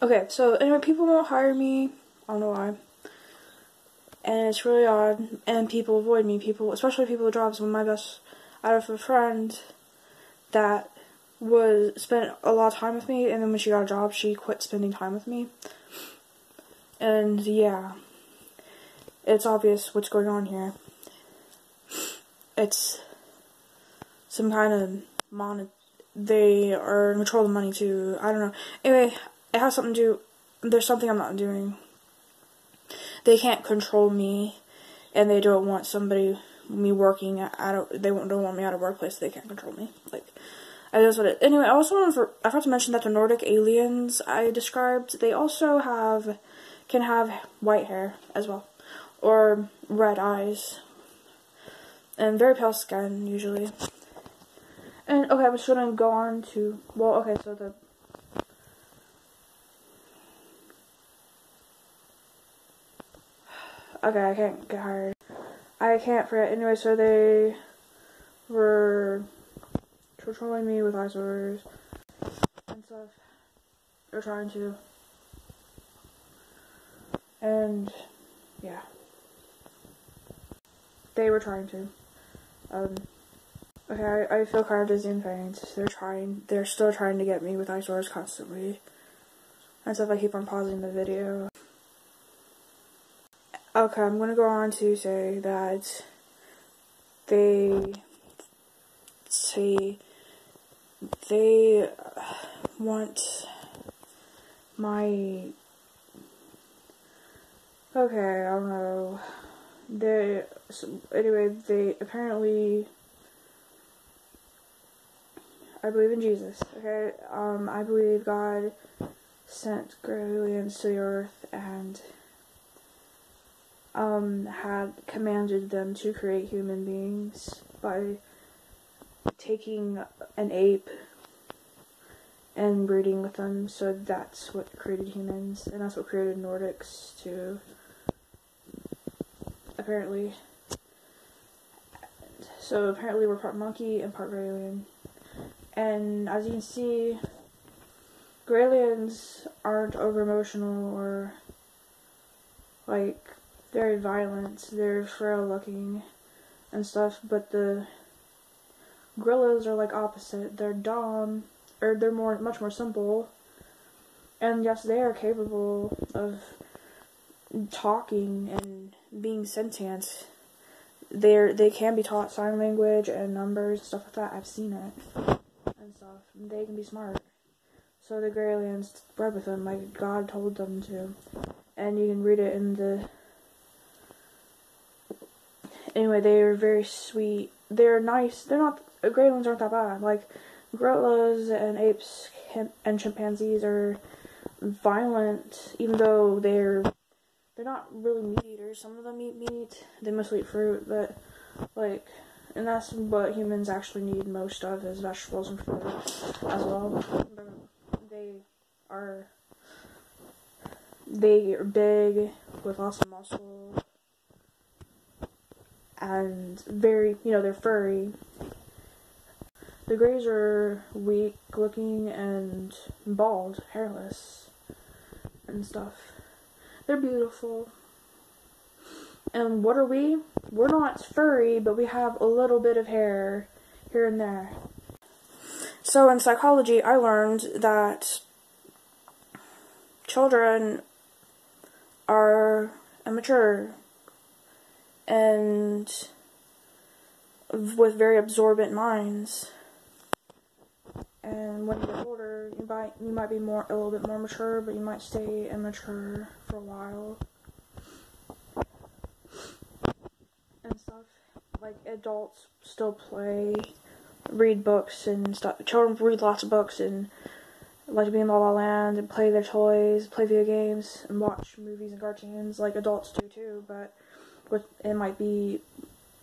Okay, so anyway, people won't hire me. I don't know why. And it's really odd. And people avoid me. Especially people with jobs. I have a friend that spent a lot of time with me, and then when she got a job, she quit spending time with me. And yeah, it's obvious what's going on here. It's some kind of they are in control of the money too. I don't know. Anyway, it has something to do. There's something I'm not doing. They can't control me, and they don't want me working they don't want me out of workplace. They can't control me. Like, that's what it. Anyway, I forgot to mention that the Nordic aliens I described, they also can have white hair as well, or red eyes, and very pale skin usually. And okay, I'm just gonna go on to okay, I can't get hired. I can't forget. Anyway, so they were controlling me with eyesores and stuff. They're trying to. And, yeah. They were trying to. Okay, I feel kind of dizzy and faint. They're still trying to get me with eyesores constantly. And stuff, I keep on pausing the video. Okay, I'm gonna go on to say that they want my, okay, I don't know, anyway, they apparently, I believe in Jesus, okay, I believe God sent aliens to the earth and had commanded them to create human beings by taking an ape and breeding with them, so that's what created humans, and that's what created Nordics too, apparently. So apparently we're part monkey and part Greyalien, and as you can see, Greyaliens aren't over emotional or like very violent. They're frail looking and stuff, but the gorillas are like opposite. They're dumb, or they're much more simple. And yes, they are capable of talking and being sentient. They can be taught sign language and numbers and stuff like that. I've seen it and stuff. They can be smart. So the Greyaliens bred with them like God told them to, and you can read it in the. Anyway, they are very sweet. They're nice. Greyaliens aren't that bad. Like, gorillas and apes and chimpanzees are violent, even though they're not really meat eaters. Some of them eat meat. They mostly eat fruit, but, like, and that's what humans actually need most of, is vegetables and fruit as well. They are big, with lots of muscle, and very, they're furry. The Greys are weak looking and bald, hairless, and stuff. They're beautiful. And what are we? We're not furry, but we have a little bit of hair here and there. So in psychology, I learned that children are immature and with very absorbent minds. And when you get older, you might be a little bit more mature, but you might stay immature for a while. And stuff. Like, adults still read books and stuff. Children read lots of books and like to be in La La Land and play their toys, play video games, and watch movies and cartoons like adults do too, but it might be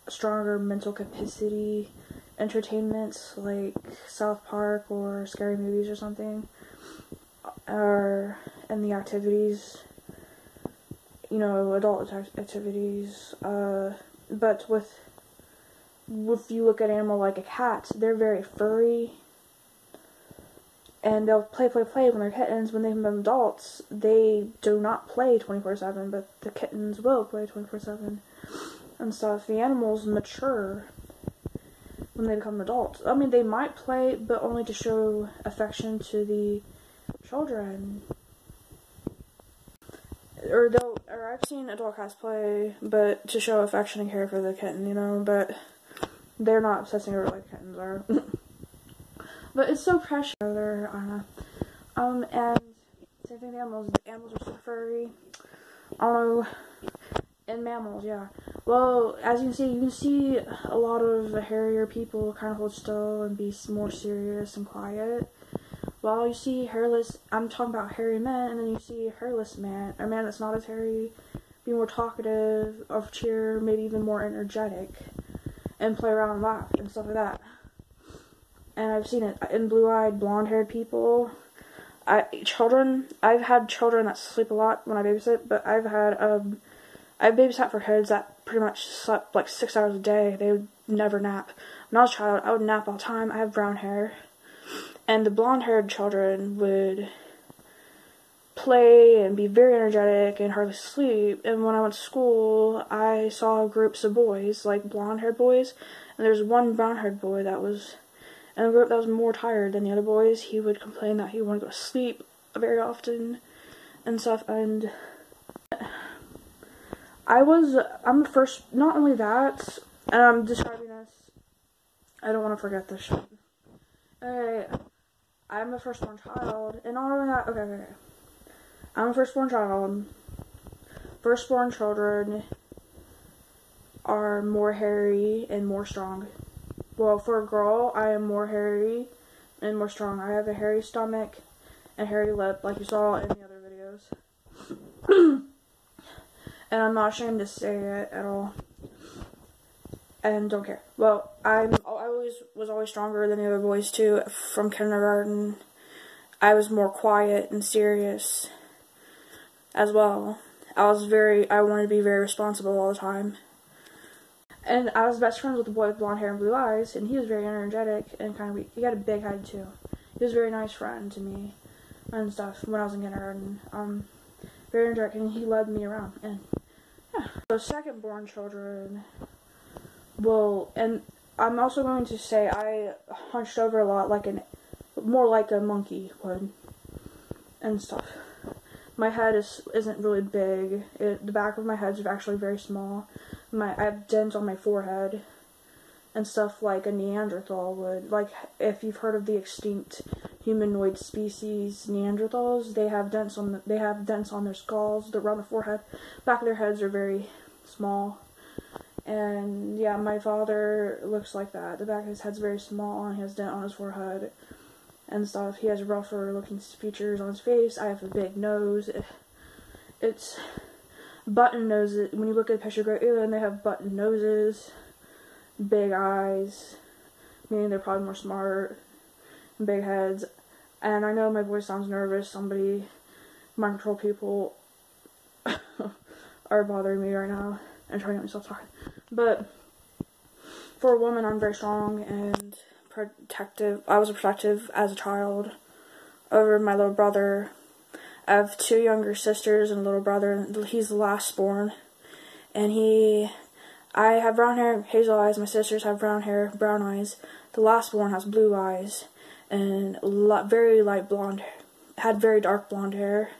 stronger mental capacity entertainments like South Park or scary movies or something, or in the activities, adult activities, but if you look at an animal like a cat, they're very furry, and they'll play when they're kittens. When they become adults, they do not play 24/7, but the kittens will play 24/7 and stuff. The animals mature when they become adults. I mean, they might play, but only to show affection to the children. Or I've seen adult cats play, but to show affection and care for the kitten, you know, but they're not obsessing over like kittens are. But it's so precious. I don't know. And same thing with animals. The animals are so furry. I don't know. And mammals, yeah. Well, as you can see a lot of hairier people kind of hold still and be more serious and quiet. While you see hairless, I'm talking about hairy men, and then you see a hairless man, a man that's not as hairy, be more talkative, of cheer, maybe even more energetic, and play around and laugh and stuff like that. And I've seen it in blue-eyed, blonde-haired people. I've had children that sleep a lot when I babysit, but I've babysat for kids that pretty much slept like 6 hours a day. They would never nap. When I was a child, I would nap all the time. I have brown hair. And the blonde-haired children would play and be very energetic and hardly sleep. And when I went to school, I saw groups of boys, like blonde-haired boys. And there's one brown-haired boy that was in a group that was more tired than the other boys. He would complain that he wanted to go to sleep very often and stuff. And I'm the first, not only that, and I'm describing this, I don't want to forget this shit. I'm the firstborn child, and not only that, okay. I'm a firstborn child. Firstborn children are more hairy and more strong. Well, for a girl, I am more hairy and more strong. I have a hairy stomach and hairy lip, like you saw in the other videos. And I'm not ashamed to say it at all. And don't care. Well, I was always stronger than the other boys too. From kindergarten, I was more quiet and serious as well. I wanted to be very responsible all the time. And I was best friends with a boy with blonde hair and blue eyes, and he was very energetic and kind of weak. He had a big head too. He was a very nice friend to me and stuff when I was in kindergarten. Very energetic, and he led me around. And yeah, so second-born children. Well, and I'm also going to say I hunched over a lot, more like a monkey would, and stuff. My head isn't really big. The back of my head is actually very small. I have dents on my forehead, and stuff like a Neanderthal would. Like if you've heard of the extinct humanoid species Neanderthals, they have dents on their skulls, around their forehead. Back of their heads are very small. And yeah, my father looks like that. The back of his head's very small, and he has a dent on his forehead and stuff. He has rougher looking features on his face. I have a big nose. It's button noses. When you look at a picture of Great Alien, they have button noses, big eyes, meaning they're probably more smart, and big heads. And I know my voice sounds nervous. Somebody, mind control people, are bothering me right now. I'm trying to get myself talking. But for a woman, I'm very strong and protective. I was protective as a child over my little brother. I have 2 younger sisters and a little brother. He's the last born. And I have brown hair, hazel eyes. My sisters have brown hair, brown eyes. The last born has blue eyes and very light blonde hair. Had very dark blonde hair.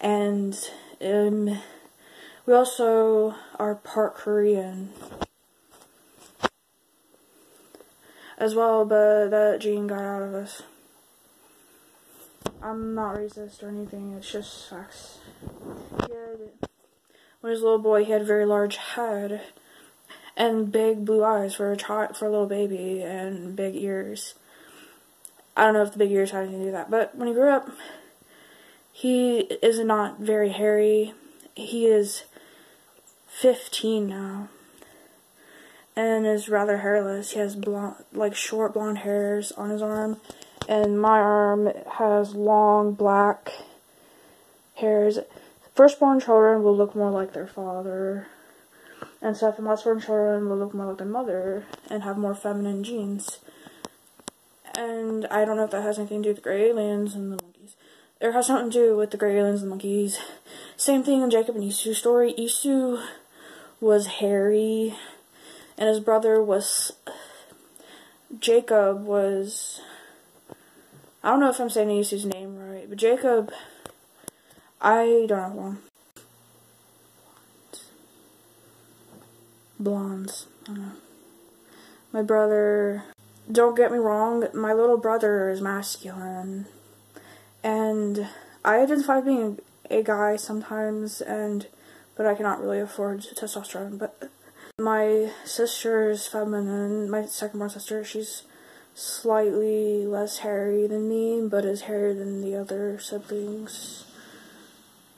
And we also are part Korean as well, but that gene got out of us. I'm not racist or anything, it's just facts. When he was a little boy, he had a very large head and big blue eyes for a little baby, and big ears. I don't know if the big ears had anything to do with that, but when he grew up, he is not very hairy. He is 15 now, and is rather hairless. He has short blonde hairs on his arm, and my arm has long black hairs. Firstborn children will look more like their father and stuff, and lastborn children will look more like their mother and have more feminine genes. And I don't know if that has anything to do with the gray aliens and the monkeys. It has something to do with the gray aliens and the monkeys. Same thing in Jacob and Esau's story. Esau was hairy, and his brother was... Jacob was... I don't know if I'm saying Esau's name right, but Jacob... I don't have one. Blondes. I don't know. My brother... Don't get me wrong, my little brother is masculine. And I identify being a guy sometimes, but I cannot really afford testosterone. But my sister is feminine. My second-born sister, she's slightly less hairy than me, but is hairier than the other siblings.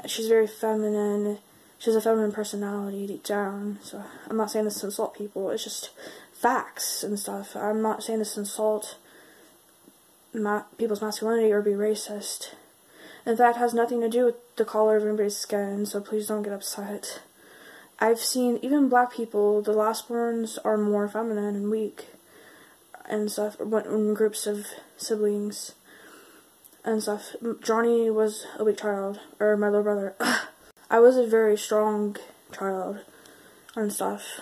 She's very feminine. She has a feminine personality deep down. So I'm not saying this to insult people. It's just facts and stuff. I'm not saying this to insult people's masculinity or be racist. In fact, it has nothing to do with the color of anybody's skin, so please don't get upset. I've seen, even black people, the lastborns are more feminine and weak and stuff, in groups of siblings and stuff. Johnny was a weak child, or my little brother. I was a very strong child and stuff.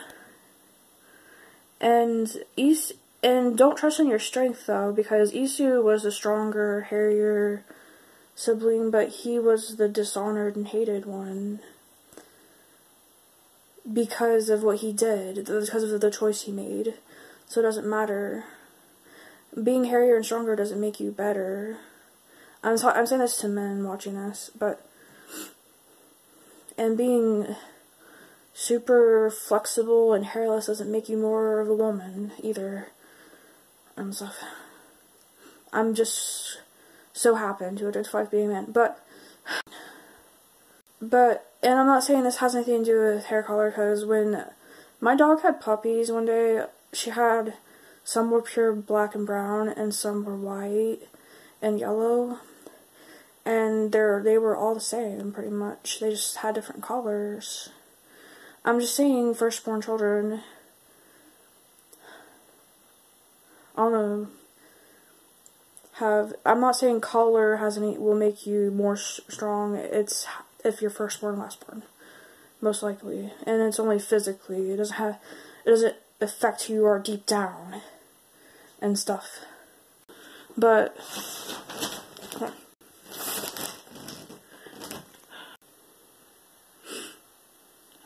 And don't trust in your strength, though, because Esau was a stronger, hairier sibling, but he was the dishonored and hated one because of what he did, because of the choice he made. So it doesn't matter. Being hairier and stronger doesn't make you better. I'm saying this to men watching this, and being super flexible and hairless doesn't make you more of a woman either and stuff. I'm just so happen to identify as being a man, and I'm not saying this has anything to do with hair color, because when my dog had puppies one day, she had, some were pure black and brown and some were white and yellow, and they were all the same pretty much. They just had different colors. I'm just saying, firstborn children, I don't know, I'm not saying color will make you more strong. It's if you're firstborn, lastborn, most likely, and it's only physically. It doesn't affect who you are deep down and stuff. But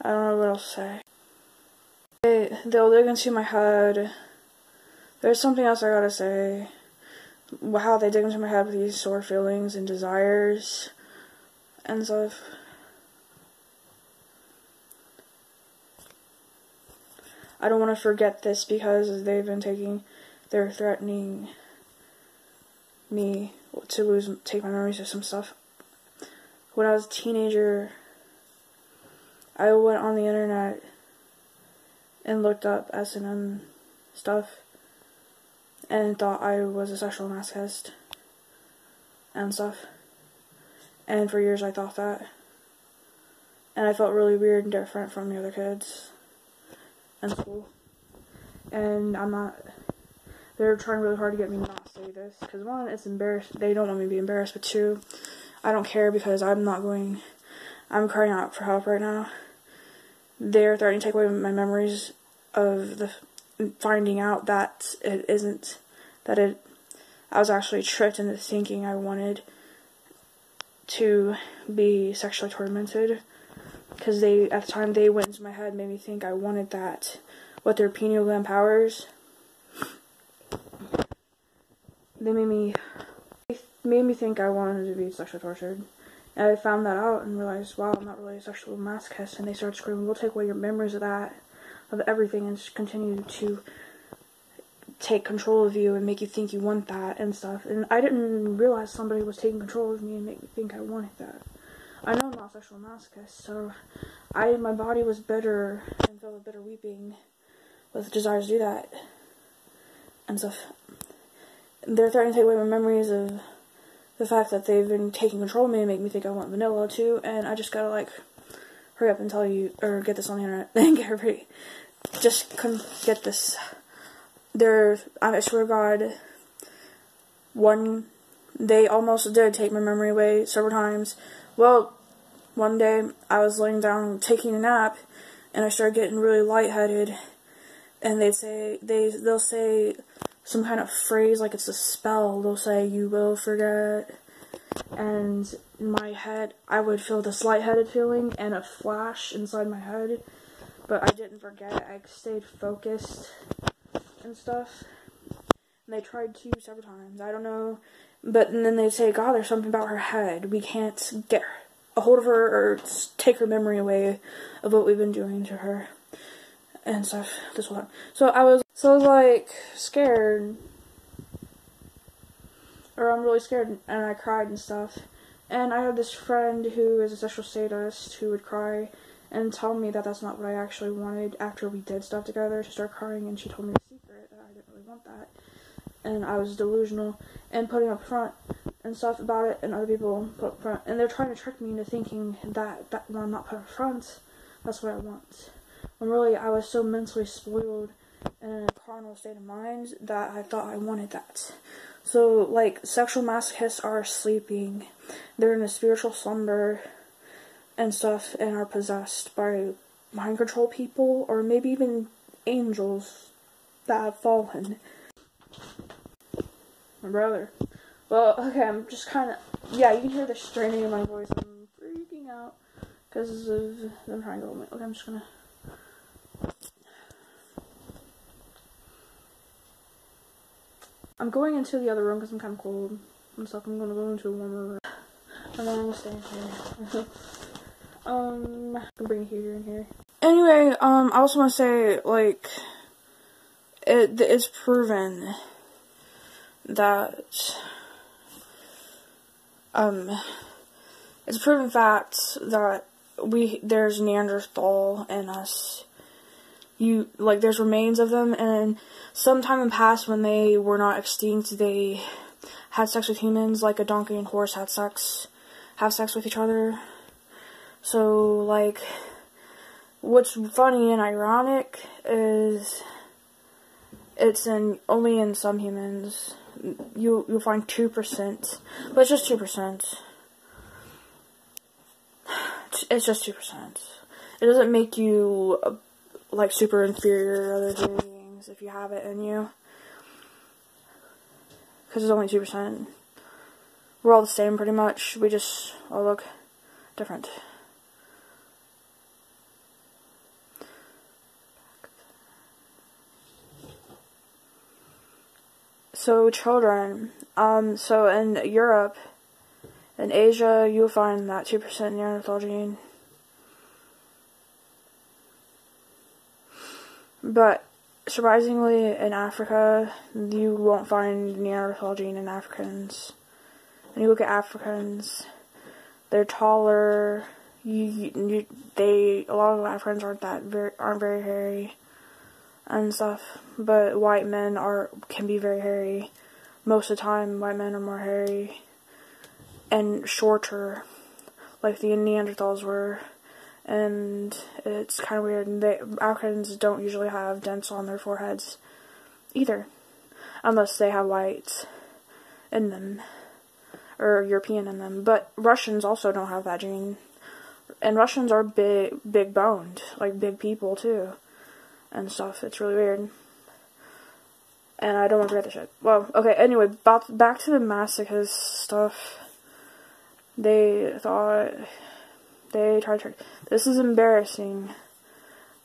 I don't know what else to say. They'll dig into my head. There's something else I gotta say. How they dig into my head with these sore feelings and desires and stuff. I don't want to forget this because they're threatening me to take my memories of some stuff. When I was a teenager, I went on the internet and looked up S&M stuff and thought I was a sexual masochist and stuff. And for years I thought that. And I felt really weird and different from the other kids in school. And they're trying really hard to get me not to say this. Because one, it's embarrassed. They don't want me to be embarrassed. But two, I don't care because I'm crying out for help right now. They're threatening to take away my memories of finding out that I was actually tricked into thinking I wanted to be sexually tormented, because at the time they went into my head, made me think I wanted that, with their pineal gland powers. They made me think I wanted to be sexually tortured. And I found that out and realized, wow, I'm not really a sexual masochist. And they started screaming, we'll take away your memories of that, of everything, and just continue to take control of you and make you think you want that and stuff. And I didn't realize somebody was taking control of me and make me think I wanted that. I know I'm not a sexual masochist, so my body was bitter and filled with bitter weeping with desires to do that and stuff. They're threatening to take away my memories of the fact that they've been taking control of me and make me think I want vanilla too, and I just gotta hurry up and tell you, or get this on the internet and get everybody, just get this. I swear to God, They almost did take my memory away several times. Well, one day I was laying down taking a nap, and I started getting really lightheaded, and they'll say some kind of phrase like it's a spell. They'll say, "You will forget," and in my head I would feel this lightheaded feeling and a flash inside my head, but I didn't forget. I stayed focused and stuff. And they tried to several times. I don't know. But then they'd say, "God, there's something about her head. We can't get a hold of her or take her memory away of what we've been doing to her." And stuff. This one. So I was like scared. Or I'm really scared, and I cried and stuff. And I had this friend who is a sexual sadist who would cry and tell me that that's not what I actually wanted after we did stuff together, to start crying, and she told me a secret that I didn't really want that. And I was delusional and putting up front and stuff about it, and other people put up front. And they're trying to trick me into thinking that when I'm not put up front, that's what I want. When really I was so mentally spoiled and in a carnal state of mind that I thought I wanted that. So, like, sexual masochists are sleeping. They're in a spiritual slumber and stuff, and are possessed by mind control people, or maybe even angels that have fallen. My brother. Well, okay, I'm just kind of, yeah, you can hear the straining in my voice. I'm freaking out because of them trying to go. Okay, I'm just gonna. I'm going into the other room because I'm kind of cold and stuff. I'm gonna go into a warmer room. And then I'm gonna stay in here. I can bring a heater in here. Anyway, I also want to say, like, it's proven that, it's a proven fact that there's Neanderthal in us. There's remains of them, and sometime in the past when they were not extinct, they had sex with humans, like a donkey and horse have sex with each other. So, like, what's funny and ironic is it's only in some humans. You'll find 2%, but it's just 2%. It's just 2%. It doesn't make you like super inferior to other human beings if you have it in you, because it's only 2%. We're all the same pretty much. We just all look different. So children, so in Europe, in Asia, you'll find that 2% Neanderthal gene. But surprisingly, in Africa, you won't find Neanderthal gene in Africans. When you look at Africans, they're taller. A lot of Africans aren't very hairy and stuff. But white men can be very hairy. Most of the time, white men are more hairy and shorter, like the Neanderthals were. And it's kind of weird. Africans don't usually have dents on their foreheads either, unless they have white in them, or European in them. But Russians also don't have that gene, and Russians are big boned, like big people too, and stuff. It's really weird, and I don't want to forget the shit. Well, okay. Anyway, back to the masochist stuff. They tried to. This is embarrassing,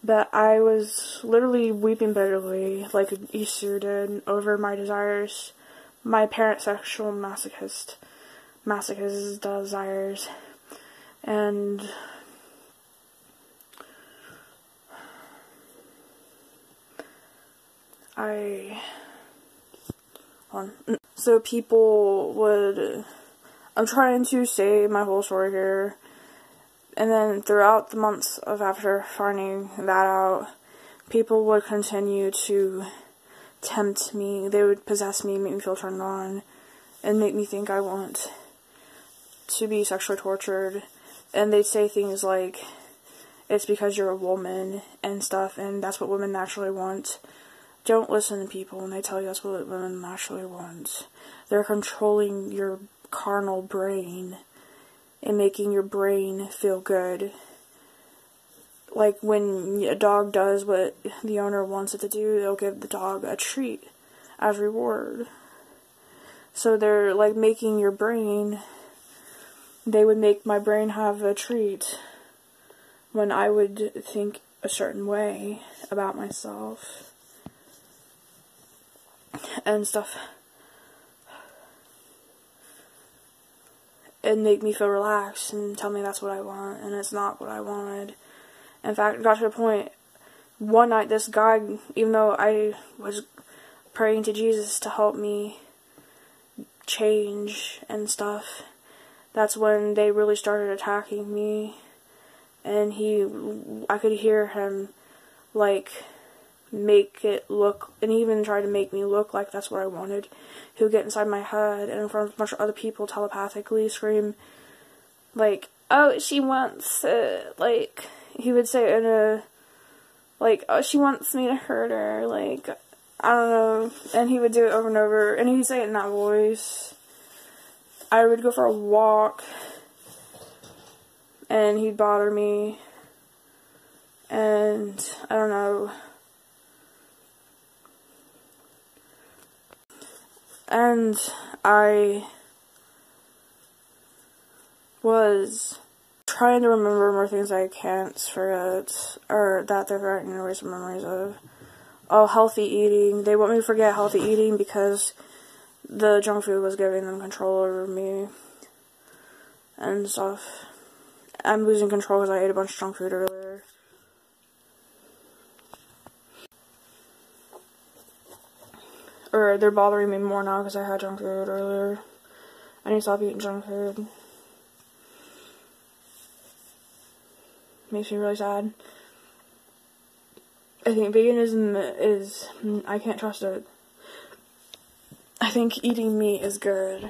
but I was literally weeping bitterly, like Easter did, over my desires, my parent sexual masochist desires, and so people would. I'm trying to say my whole story here. And then throughout the months of after finding that out, people would continue to tempt me. They would possess me, make me feel turned on, and make me think I want to be sexually tortured. And they'd say things like, it's because you're a woman and stuff, and that's what women naturally want. don't listen to people when they tell you that's what women actually want. They're controlling your carnal brain and making your brain feel good. Like when a dog does what the owner wants it to do, they'll give the dog a treat as reward. So they're like making your brain, they would make my brain have a treat when I would think a certain way about myself and stuff. And make me feel relaxed and tell me that's what I want, and it's not what I wanted. In fact, it got to the point, one night this guy, even though I was praying to Jesus to help me change and stuff, that's when they really started attacking me. And I could hear him, like, make it look, and he even tried to make me look like that's what I wanted. He would get inside my head and in front of a bunch of other people telepathically scream, like, oh, she wants, like, he would say it in a, like, oh, she wants me to hurt her, like, I don't know, and he would do it over and over, and he'd say it in that voice. I would go for a walk, and he'd bother me, and I don't know. And I was trying to remember more things I can't forget, or that they're threatening to erase memories of. Oh, healthy eating. They want me to forget healthy eating because the junk food was giving them control over me and stuff. I'm losing control because I ate a bunch of junk food earlier. Or they're bothering me more now because I had junk food earlier. I need to stop eating junk food. Makes me really sad. I think veganism is, I can't trust it. I think eating meat is good.